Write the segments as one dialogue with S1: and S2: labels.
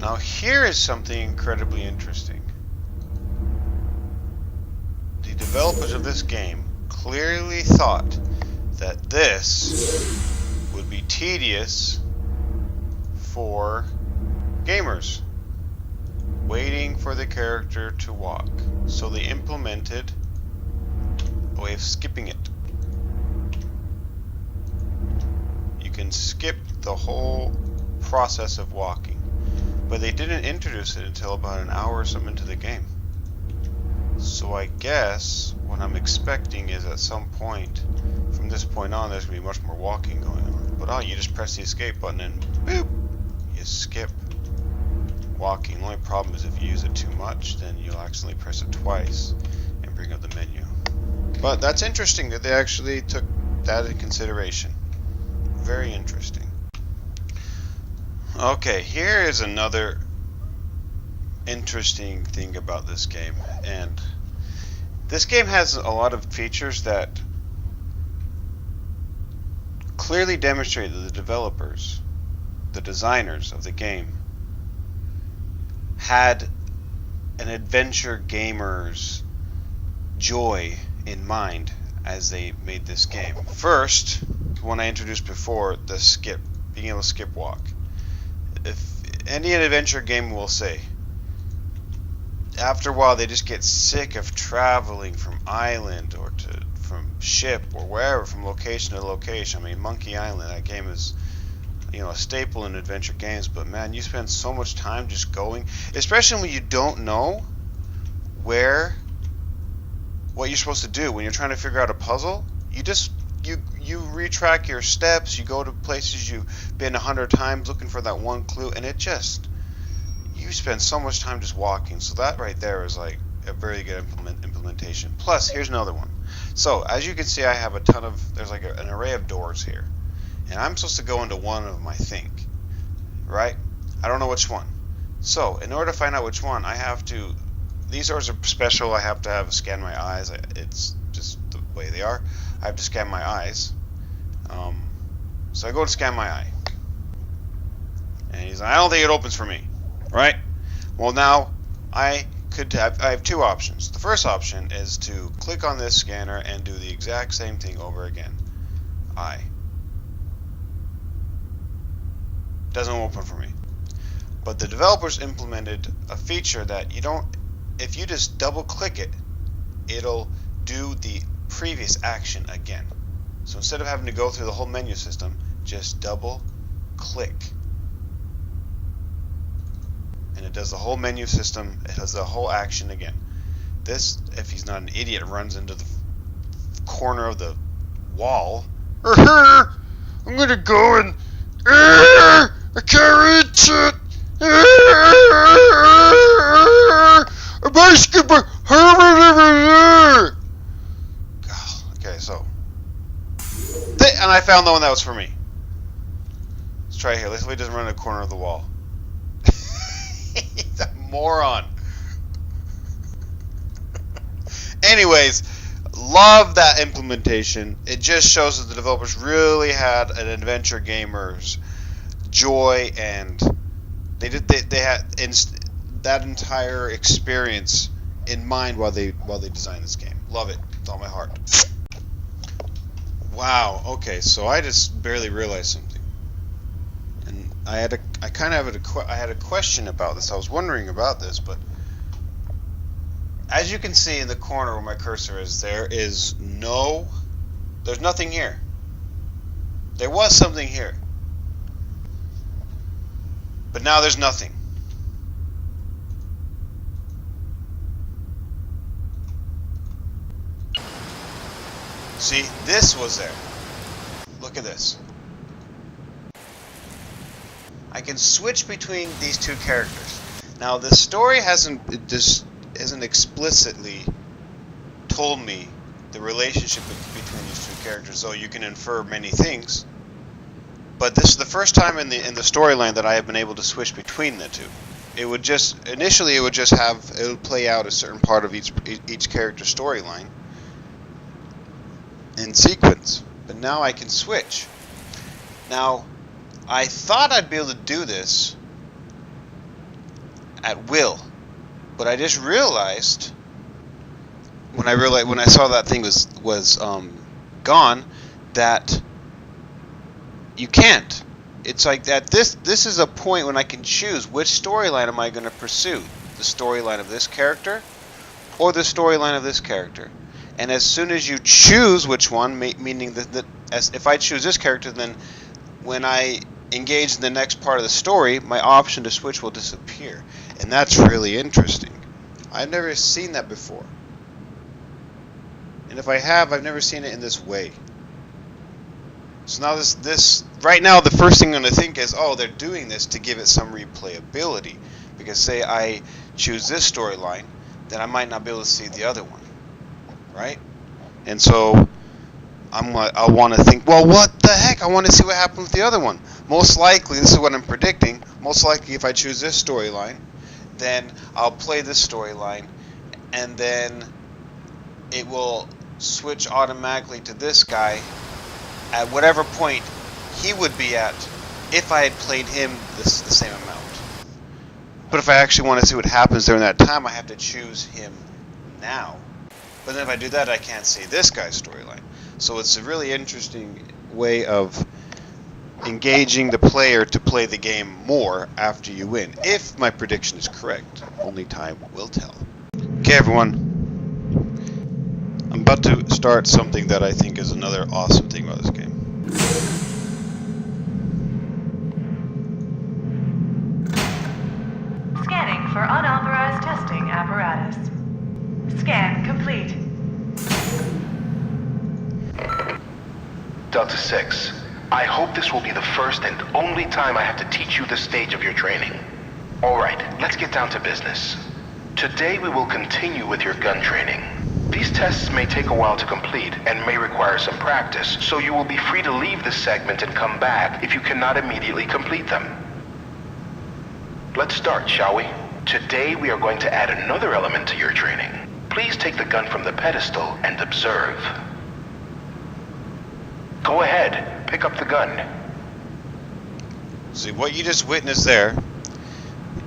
S1: Now here is something incredibly interesting. The developers of this game clearly thought that this would be tedious for gamers waiting for the character to walk. So they implemented a way of skipping it. You can skip the whole process of walking. But they didn't introduce it until about an hour or something into the game. So I guess what I'm expecting is at some point, from this point on, there's going to be much more walking going on. But you just press the escape button and boop, you skip walking. The only problem is if you use it too much, then you'll accidentally press it twice and bring up the menu. But that's interesting that they actually took that into consideration. Very interesting. Okay, here is another interesting thing about this game, and this game has a lot of features that clearly demonstrate that the developers, the designers of the game, had an adventure gamer's joy in mind as they made this game. First, one I introduced before, the skip, being able to skip walk. If any adventure game will say, after a while they just get sick of traveling from island or from ship or wherever, from location to location. I mean, Monkey Island, that game is, a staple in adventure games, but man, you spend so much time just going, especially when you don't know what you're supposed to do. When you're trying to figure out a puzzle, you retrack your steps, you go to places you've been 100 times looking for that one clue, and you spend so much time just walking. So that right there is like a very good implementation. Plus, here's another one. So, as you can see, I have there's like an array of doors here. And I'm supposed to go into one of them, I think. Right? I don't know which one. So, in order to find out which one, these doors are special. I have to scan my eyes. It's just the way they are. I have to scan my eyes. So I go to scan my eye. And he's like, I don't think it opens for me. Right? Well, now I have two options. The first option is to click on this scanner and do the exact same thing over again. Eye. Doesn't open for me. But the developers implemented a feature that if you just double click it, it'll do the previous action again. So instead of having to go through the whole menu system, just double click. And it does the whole menu system, it does the whole action again. This, if he's not an idiot, runs into the corner of the wall. I'm gonna go and I can't reach it. A basketball. Okay, so and I found the one that was for me. Let's try here. Let's see if he doesn't run in the corner of the wall. He's a moron. Anyways, love that implementation. It just shows that the developers really had an adventure gamer's joy, and they had that entire experience in mind while they designed this game. Love it with all my heart. Wow. Okay, so I just barely realized something, and I had a question about this. I was wondering about this, but as you can see in the corner where my cursor is, there's nothing here. There was something here, but now there's nothing. See, this was there. Look at this. I can switch between these two characters. Now, the story hasn't explicitly told me the relationship between these two characters, though you can infer many things. But this is the first time in the storyline that I have been able to switch between the two. It would play out a certain part of each character's storyline in sequence, but now I can switch. Now, I thought I'd be able to do this at will. But I just realized when I saw that thing was gone, that you can't. It's like that. This is a point when I can choose which storyline am I going to pursue, the storyline of this character or the storyline of this character. And as soon as you choose which one, meaning that if I choose this character, then when I engage in the next part of the story, my option to switch will disappear. And that's really interesting. I've never seen that before. And if I have, I've never seen it in this way. So now this right now, the first thing I'm going to think is, oh, they're doing this to give it some replayability. Because say I choose this storyline, then I might not be able to see the other one, right? And so I'll want to think, well, what the heck? I want to see what happened with the other one. Most likely, this is what I'm predicting. Most likely, if I choose this storyline, then I'll play this storyline, and then it will switch automatically to this guy at whatever point he would be at if I had played him the same amount. But if I actually want to see what happens during that time, I have to choose him now. But then if I do that, I can't see this guy's storyline. So it's a really interesting way of engaging the player to play the game more after you win. If my prediction is correct, only time will tell. Okay, everyone. I'm about to start something that I think is another awesome thing about this game.
S2: Scanning for unauthorized testing apparatus. Scan complete.
S3: Delta 6, I hope this will be the first and only time I have to teach you this stage of your training. Alright, let's get down to business. Today we will continue with your gun training. These tests may take a while to complete and may require some practice, so you will be free to leave this segment and come back if you cannot immediately complete them. Let's start, shall we? Today we are going to add another element to your training. Please take the gun from the pedestal and observe. Go ahead, pick up the gun.
S1: See, what you just witnessed there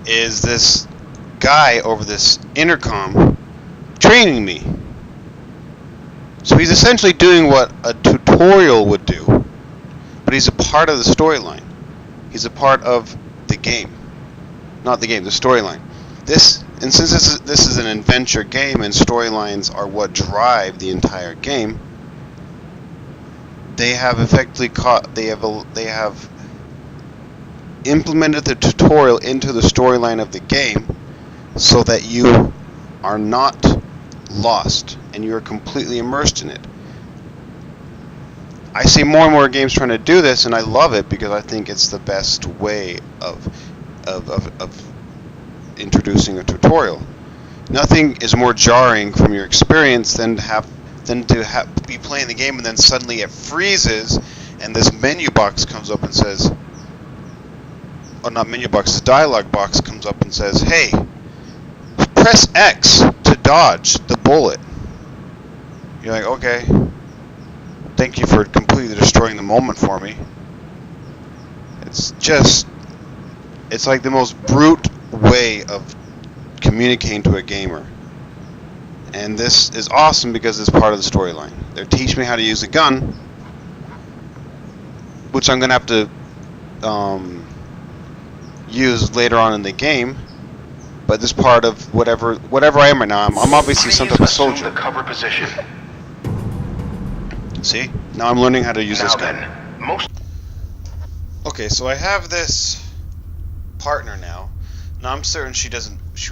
S1: is this guy over this intercom training me. So he's essentially doing what a tutorial would do, but he's a part of the storyline. He's a part of the game. Not the game, the storyline. And since this is an adventure game and storylines are what drive the entire game, they have effectively they have implemented the tutorial into the storyline of the game so that you are not lost and you are completely immersed in it. I see more and more games trying to do this, and I love it because I think it's the best way of introducing a tutorial. Nothing is more jarring from your experience than to be playing the game and then suddenly it freezes and this menu box comes up and says, oh, not menu box, this dialog box comes up and says, hey, press X to dodge the bullet. You're like, okay, thank you for completely destroying the moment for me. It's like the most brute way of communicating to a gamer. And this is awesome because it's part of the storyline. They're teaching me how to use a gun, which I'm going to have to use later on in the game. But this part of whatever I am right now, I'm obviously some type of soldier.
S3: The cover position.
S1: See? Now I'm learning how to use this gun. Okay, so I have this partner now. Now I'm certain she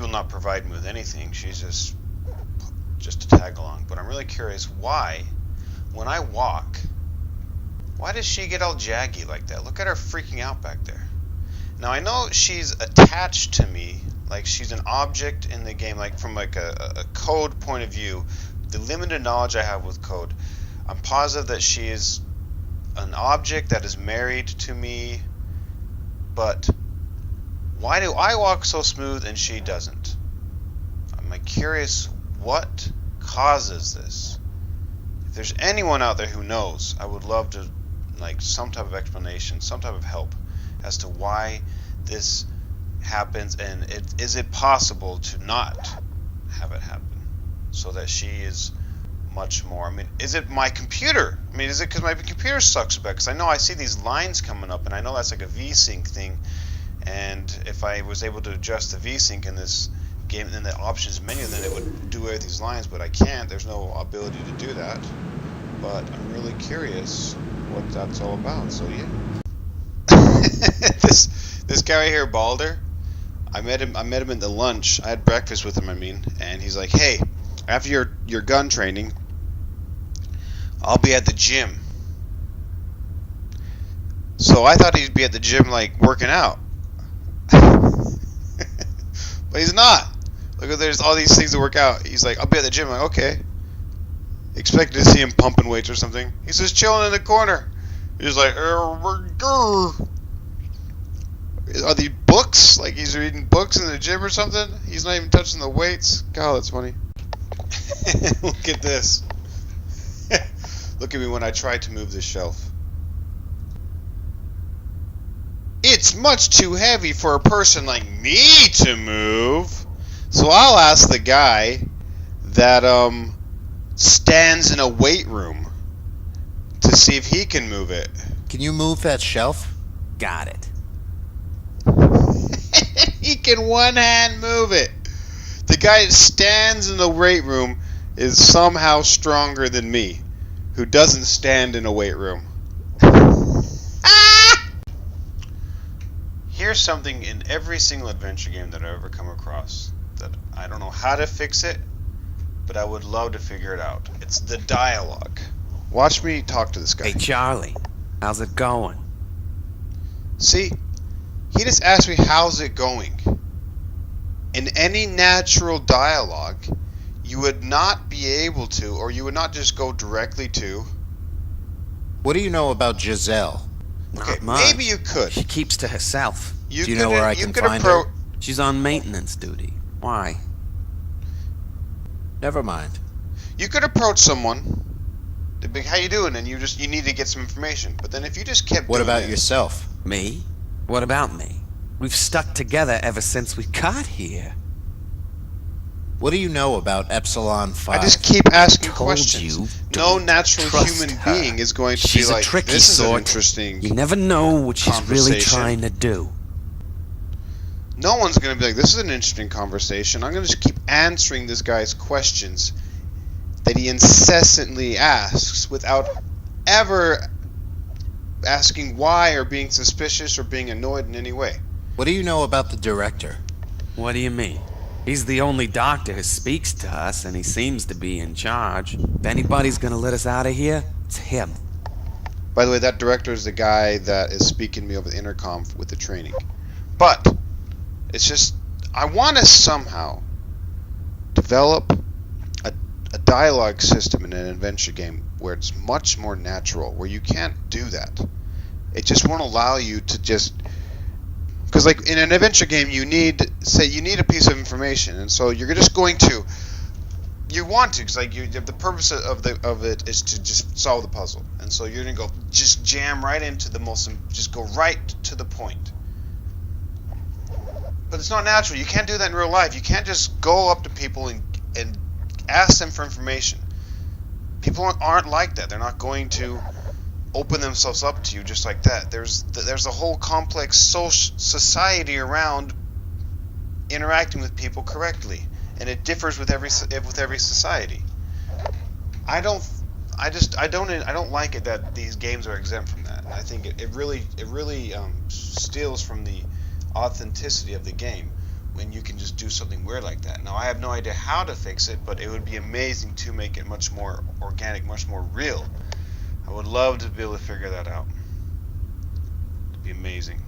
S1: will not provide me with anything. She's just to tag along. But I'm really curious why, when I walk, why does she get all jaggy like that? Look at her freaking out back there. Now I know she's attached to me, like she's an object in the game, like from like a code point of view, the limited knowledge I have with code, I'm positive that she is an object that is married to me, but why do I walk so smooth and she doesn't? I'm like curious what causes this. If there's anyone out there who knows, I would love to like some type of explanation, some type of help as to why this happens, and is it possible to not have it happen so that she is much more? I mean, is it my computer? I mean, is it because my computer sucks back? Because I know I see these lines coming up, and I know that's like a VSync thing. And if I was able to adjust the VSync in this game in the options menu, then it would do away with these lines. But I can't. There's no ability to do that. But I'm really curious what that's all about. So yeah, this guy right here, Balder. I met him at the lunch. I had breakfast with him. I mean, and he's like, "Hey, after your gun training, I'll be at the gym." So I thought he'd be at the gym like working out. But he's not. Look, there's all these things to work out. He's like, I'll be at the gym. I'm like, okay. Expected to see him pumping weights or something. He's just chilling in the corner. He's like, are these books? Like he's reading books in the gym or something? He's not even touching the weights. God, that's funny. Look at this. Look at me when I try to move this shelf. It's much too heavy for a person like me to move. So I'll ask the guy that stands in a weight room to see if he can move it.
S4: Can you move that shelf? Got it.
S1: He can one hand move it. The guy that stands in the weight room is somehow stronger than me, who doesn't stand in a weight room. Here's something in every single adventure game that I've ever come across that I don't know how to fix it, but I would love to figure it out. It's the dialogue. Watch me talk to this guy.
S5: Hey, Charlie, how's it going?
S1: See, he just asked me, how's it going? In any natural dialogue, you would not be able to, or you would not just go directly to...
S4: What do you know about Giselle?
S1: Okay,
S5: Not much.
S1: maybe you could.
S5: She keeps to herself.
S4: Do you know where I can find her?
S5: She's on maintenance duty. Why?
S4: Never mind.
S1: You could approach someone. They'd be, how you doing? And you need to get some information. But then if you just kept
S4: What
S1: doing
S4: about
S1: this,
S4: yourself?
S5: Me? What about me? We've stuck together ever since we got here.
S4: What do you know about Epsilon 5?
S1: I just keep asking
S5: Told
S1: questions.
S5: you,
S1: No
S5: don't
S1: natural
S5: trust
S1: human
S5: her.
S1: being is going to
S5: She's
S1: be
S5: a
S1: like,
S5: tricky
S1: this is an
S5: sort.
S1: interesting
S5: You never know what she's really
S1: conversation.
S5: trying to do.
S1: No one's going to be like, this is an interesting conversation. I'm going to just keep answering this guy's questions that he incessantly asks without ever asking why or being suspicious or being annoyed in any way.
S4: What do you know about the director?
S5: What do you mean? He's the only doctor who speaks to us, and he seems to be in charge. If anybody's gonna let us out of here, it's him.
S1: By the way, that director is the guy that is speaking to me over the intercom with the training. But it's just, I want to somehow develop a dialogue system in an adventure game where it's much more natural, where you can't do that. It just won't allow you to just... Because like in an adventure game, you need a piece of information, and so you're just going to... You want to, because like the purpose of it is to just solve the puzzle, and so you're gonna go just jam right into just go right to the point. But it's not natural. You can't do that in real life. You can't just go up to people and ask them for information. People aren't like that. They're not going to open themselves up to you just like that. There's a whole complex society around interacting with people correctly. And it differs with every society. I don't like it that these games are exempt from that. I think it really steals from the authenticity of the game when you can just do something weird like that. Now I have no idea how to fix it, but it would be amazing to make it much more organic, much more real. I would love to be able to figure that out. It'd be amazing.